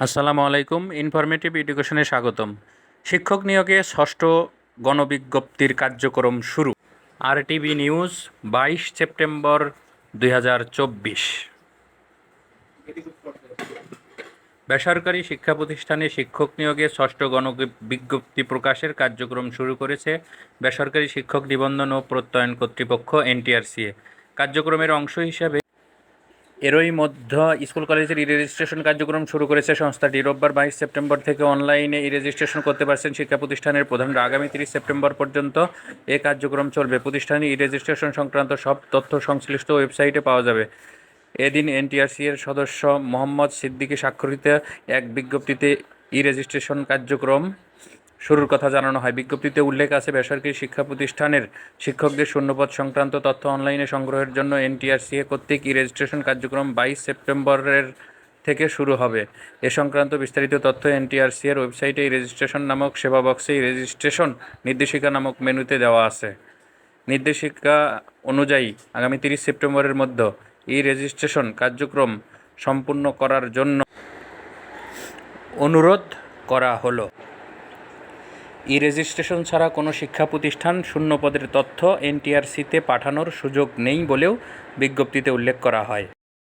আসসালামু আলাইকুম। ইনফরমেটিভ এডুকেশনে স্বাগতম। শিক্ষক নিয়োগে ষষ্ঠ গণবিজ্ঞপ্তির কার্যক্রম শুরু। RTV news 22 September 2024। বেসরকারি শিক্ষা প্রতিষ্ঠানে শিক্ষক নিয়োগে ষষ্ঠ গণবিজ্ঞপ্তি প্রকাশের কার্যক্রম শুরু করেছে বেসরকারি শিক্ষক নিবন্ধন ও প্রত্যয়ন কর্তৃপক্ষ এনটিআরসিএ। কার্যক্রমের অংশ হিসাবে এরই মধ্যে স্কুল কলেজের ই রেজিস্ট্রেশন কার্যক্রম শুরু করেছে সংস্থাটি। রোববার 22 সেপ্টেম্বর থেকে অনলাইনে ই রেজিস্ট্রেশন করতে পারছেন শিক্ষা প্রতিষ্ঠানের প্রধানরা। আগামী 30 সেপ্টেম্বর পর্যন্ত এ কার্যক্রম চলবে। প্রতিষ্ঠানে ই রেজিস্ট্রেশন সংক্রান্ত সব তথ্য সংশ্লিষ্ট ওয়েবসাইটে পাওয়া যাবে। এদিন এনটিআরসি এর সদস্য মোহাম্মদ সিদ্দিকী স্বাক্ষরিত এক বিজ্ঞপ্তিতে ই রেজিস্ট্রেশন কার্যক্রম শুরুর কথা জানানো হয়। বিজ্ঞপ্তিতে উল্লেখ আছে, বেসরকারি শিক্ষা প্রতিষ্ঠানের শিক্ষকদের শূন্যপদ সংক্রান্ত তথ্য অনলাইনে সংগ্রহের জন্য এনটিআরসিএ কর্তৃক ই রেজিস্ট্রেশন কার্যক্রম 22 সেপ্টেম্বরের থেকে শুরু হবে। এ সংক্রান্ত বিস্তারিত তথ্য এনটিআরসি এর ওয়েবসাইটে ই রেজিস্ট্রেশন নামক সেবা বক্সে ই রেজিস্ট্রেশন নির্দেশিকা নামক মেনুতে দেওয়া আছে। নির্দেশিকা অনুযায়ী আগামী 30 সেপ্টেম্বরের মধ্যে ই রেজিস্ট্রেশন কার্যক্রম সম্পূর্ণ করার জন্য অনুরোধ করা হলো। ই রেজিস্ট্রেশন ছাড়া কোনো শিক্ষা প্রতিষ্ঠান শূন্যপদের তথ্য এনটিআরসিতে পাঠানোর সুযোগ নেই বলেও বিজ্ঞপ্তিতে উল্লেখ করা হয়।